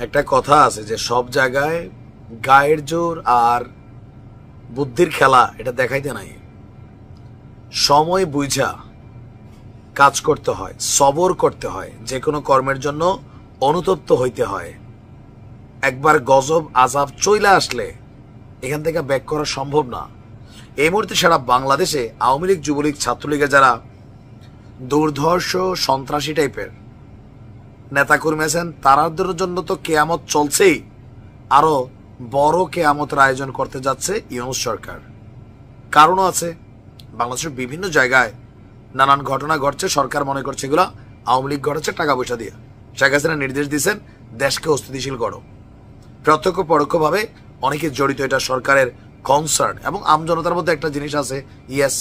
একটা কথা আছে যে সব জায়গায় গায়ের জোর আর বুদ্ধির খেলা এটা দেখাইতে নাই। সময় বুঝা কাজ করতে হয়, সবর করতে হয়, যে কোনো কর্মের জন্য অনুতপ্ত হইতে হয়। একবার গজব আযাব চইলা আসলে এখান থেকে ব্যাক করা সম্ভব না। এই মুহূর্তে সারা বাংলাদেশে আওয়ামী লীগ, যুবলীগ, ছাত্রলীগের যারা দুর্ধর্ষ সন্ত্রাসী টাইপের নেতাকর্মী আছেন তাদের জন্য তো কেয়ামত চলছেই, আরো বড় কেয়ামতের আয়োজন করতে যাচ্ছে ইউনূস সরকার। কারণও আছে, বাংলাদেশের বিভিন্ন জায়গায় নানান ঘটনা ঘটছে, সরকার মনে করছে এগুলো আওয়ামী লীগ ঘটেছে টাকা পয়সা দিয়ে। শেখ হাসিনা নির্দেশ দিয়েছেন দেশকে অস্থিতিশীল করো। প্রত্যক্ষ পরোক্ষভাবে অনেকে জড়িত, এটা সরকারের কনসার্ন। এবং আমজনতার মধ্যে একটা জিনিস আছে, ইয়েস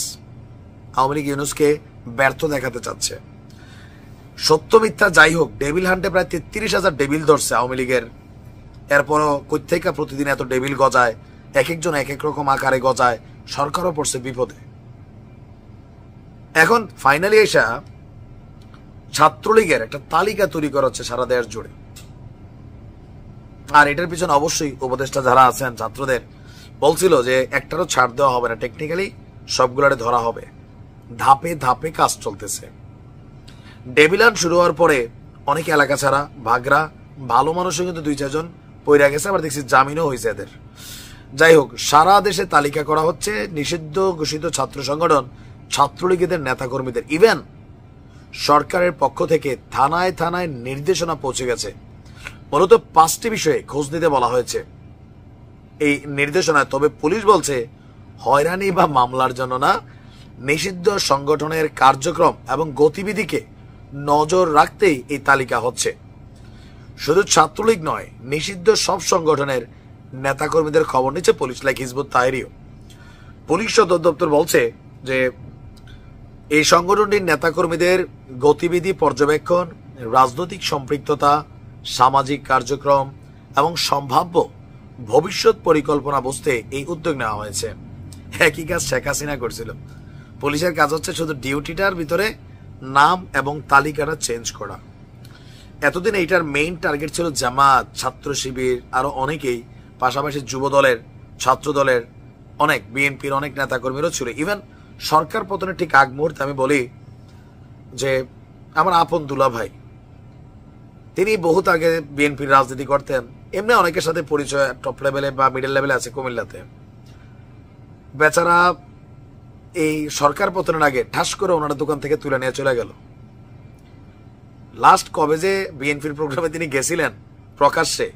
আওয়ামী লীগ ইউনূসকে ব্যর্থ দেখাতে চাচ্ছে। সত্য মিথ্যা যাই হোক, ডেভিল হান্টে প্রায় 33,000 ডেভিল ধরছে আওয়ামী লীগের। এরপরও কোথেকে প্রতিদিন এত ডেভিল গজায়, এক একজন এক এক রকম আকারে গজায়, সরকারও পড়ছে বিপদে। এখন ফাইনালি এসা ছাত্রলীগের একটা তালিকা তৈরি করা হচ্ছে সারা দেশ জুড়ে। আর এটার পিছনে অবশ্যই উপদেষ্টা যারা আছেন ছাত্রদের বলছিল যে একটারও ছাড় দেওয়া হবে না, টেকনিক্যালি সবগুলারে ধরা হবে। ধাপে ধাপে কাজ চলতেছে। ডেভিলান শুরু হওয়ার পরে অনেক এলাকা ছাড়া ভাগরা ভালো মানুষও কিন্তু 2-4 জন পইরা গেছে, আবার দেখছি জামিনও হয়েছে এদের। যাই হোক, সারা দেশে তালিকা করা হচ্ছে নিষিদ্ধ ঘোষিত ছাত্র সংগঠন ছাত্রলীগের নেতাকর্মীদের। ইভেন সরকারের পক্ষ থেকে থানায় থানায় নির্দেশনা পৌঁছে গেছে। মূলত 5টি বিষয়ে খোঁজ নিতে বলা হয়েছে এই নির্দেশনায়। তবে পুলিশ বলছে হয়রানি বা মামলার জন্য না, নিষিদ্ধ সংগঠনের কার্যক্রম এবং গতিবিধিকে নজর রাখতেই এই তালিকা হচ্ছে। শুধু ছাত্রলীগ নয়, নিষিদ্ধ সব সংগঠনের নেতাকর্মীদের খবর নিচ্ছে পুলিশ, লাইক হিজবুত তাহরিরও। পুলিশ সদর দপ্তর বলছে যে এই সংগঠনটির নেতাকর্মীদের গতিবিধি পর্যবেক্ষণ, রাজনৈতিক সম্পৃক্ততা, সামাজিক কার্যক্রম এবং সম্ভাব্য ভবিষ্যৎ পরিকল্পনা বুঝতে এই উদ্যোগ নেওয়া হয়েছে। একই কাজ শেখ হাসিনা করছিল। পুলিশের কাজ হচ্ছে শুধু ডিউটিটার ভিতরে নাম এবং তালিকাটা চেঞ্জ করা। এতদিন এইটার মেইন টার্গেট ছিল জামাত, ছাত্র শিবির, আরো অনেকেই, পাশাপাশি যুব দলের, ছাত্র দলের, অনেক বিএনপির অনেক নেতাকর্মীরও ছিল। ইভেন সরকার পতনের ঠিক আগ মুহূর্তে আমি বলি যে আমার আপন দুলা ভাই, তিনি বহুত আগে বিএনপির রাজনীতি করতেন। এমনি অনেকের সাথে পরিচয় টপ লেভেলে বা মিডল লেভেলে আছে কুমিল্লাতে। বেচারা এই সরকার পতনের আগে ঠাস করে ওনার দোকান থেকে তুলে নিয়ে চলে গেল। লাস্ট কবে যে বিএনপির প্রোগ্রামে তিনি গেছিলেন প্রকাশ্যে,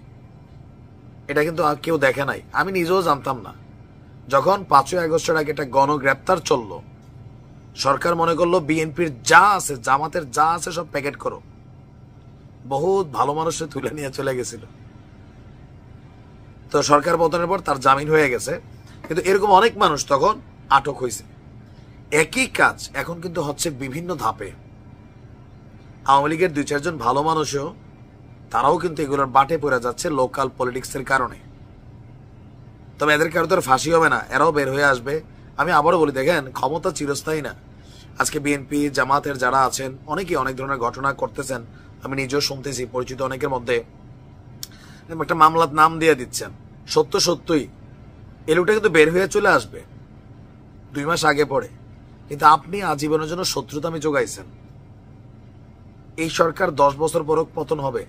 এটা কিন্তু আর কেউ দেখে নাই, আমি নিজেও জানতাম না। যখন 5ই আগস্টের আগে একটা গণগ্রেপ্তার চললো, সরকার মনে করলো বিএনপির যা আছে, জামাতের যা আছে সব প্যাকেট করো। বহুত ভালো মানুষে তুলে নিয়ে চলে গেছিল। তো সরকার পতনের পর তার জামিন হয়ে গেছে, কিন্তু এরকম অনেক মানুষ তখন আটক হয়েছে। একই কাজ এখন কিন্তু হচ্ছে বিভিন্ন ধাপে। আওয়ামী লীগের 2-4 জন ভালো মানুষও তারাও কিন্তু এগুলোর বাটে পড়ে যাচ্ছে লোকাল পলিটিক্সের কারণে। তবে এদের কারো তো ফাঁসি হবে না, এরাও বের হয়ে আসবে। আমি আবারও বলি, দেখেন ক্ষমতা চিরস্থায়ী না। আজকে বিএনপি জামাতের যারা আছেন অনেকেই অনেক ধরনের ঘটনা করতেছেন, আমি নিজেও শুনতেছি পরিচিত অনেকের মধ্যে। একটা মামলার নাম দিয়ে দিচ্ছেন, সত্য সত্যই এই লোকটা কিন্তু বের হয়ে চলে আসবে 2 মাস আগে পরে, কিন্তু আপনি আজীবনের জন্য শত্রুতা আমি যোগাইছেন। এই সরকার 10 বছর পর পতন হবে,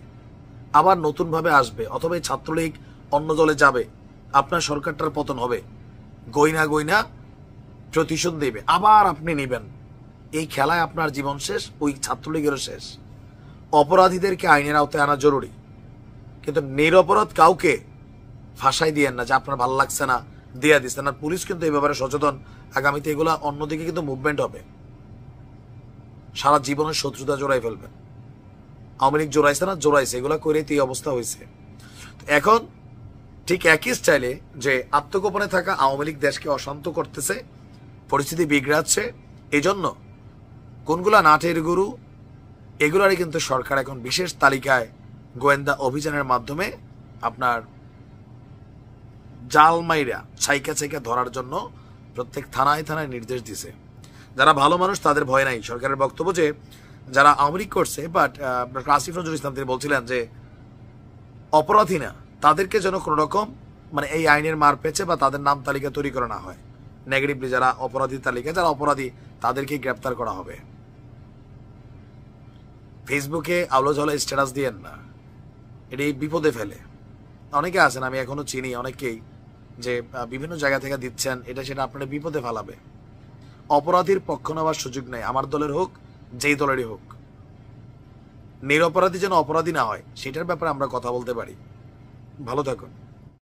আবার নতুন ভাবে আসবে, অথবা এই ছাত্রলীগ অন্য দলে যাবে, আপনার সরকারটার পতন হবে। গইনা গইনা প্রতিশোধ দেবে, আবার আপনি নেবেন। এই খেলায় আপনার জীবন শেষ, ওই ছাত্রলীগেরও শেষ। অপরাধীদেরকে আইনের আওতায় আনা জরুরি, কিন্তু নিরপরাধ কাউকে ফাঁসাই দিয়েন না যে আপনার ভালো লাগছে না দিয়া দিচ্ছেন। আর পুলিশ কিন্তু এই ব্যাপারে সচেতন। আগামীতে এগুলা অন্যদিকে কিন্তু মুভমেন্ট হবে, সারা জীবনের শত্রুতা জোড়াই ফেলবেন। আওয়ামী লীগ জোড়াইছে না, জোড়াইছে, এগুলা করে এই অবস্থা হয়েছে। এখন ঠিক একই স্টাইলে যে আত্মগোপনে থাকা আওয়ামী লীগ দেশকে অশান্ত করতেছে, পরিস্থিতি বিগড়াচ্ছে, এই জন্য কোনগুলা নাটের গুরু এগুলারই কিন্তু সরকার এখন বিশেষ তালিকায় গোয়েন্দা অভিযানের মাধ্যমে আপনার জালমাইরা ছাইকা ছাইকা ধরার জন্য প্রত্যেক থানায় থানায় নির্দেশ দিছে। যারা ভালো মানুষ তাদের ভয় নাই। সরকারের বক্তব্য যে যারা আওয়ামী লীগ করছে, বাট ডক্টর আসিফ নজরুল ইসলাম তিনি বলছিলেন যে অপরাধী না, তাদেরকে যেন কোনো রকম মানে এই আইনের মার পেছে বা তাদের নাম তালিকা তৈরি করা না হয়। নেগেটিভলি যারা অপরাধী তালিকা, যারা অপরাধী তাদেরকে গ্রেপ্তার করা হবে। ফেসবুকে আলো ঝালো স্ট্যাটাস দিয়েন না, এটি বিপদে ফেলে। অনেকে আছেন, আমি এখনো চিনি অনেকেই, যে বিভিন্ন জায়গা থেকে দিচ্ছেন, এটা সেটা আপনার বিপদে ফেলাবে। অপরাধীর পক্ষ নেওয়ার সুযোগ নেই, আমার দলের হোক যেই দলেরই হোক। নিরপরাধী যেন অপরাধী না হয় সেটার ব্যাপারে আমরা কথা বলতে পারি। ভালো থাকুন।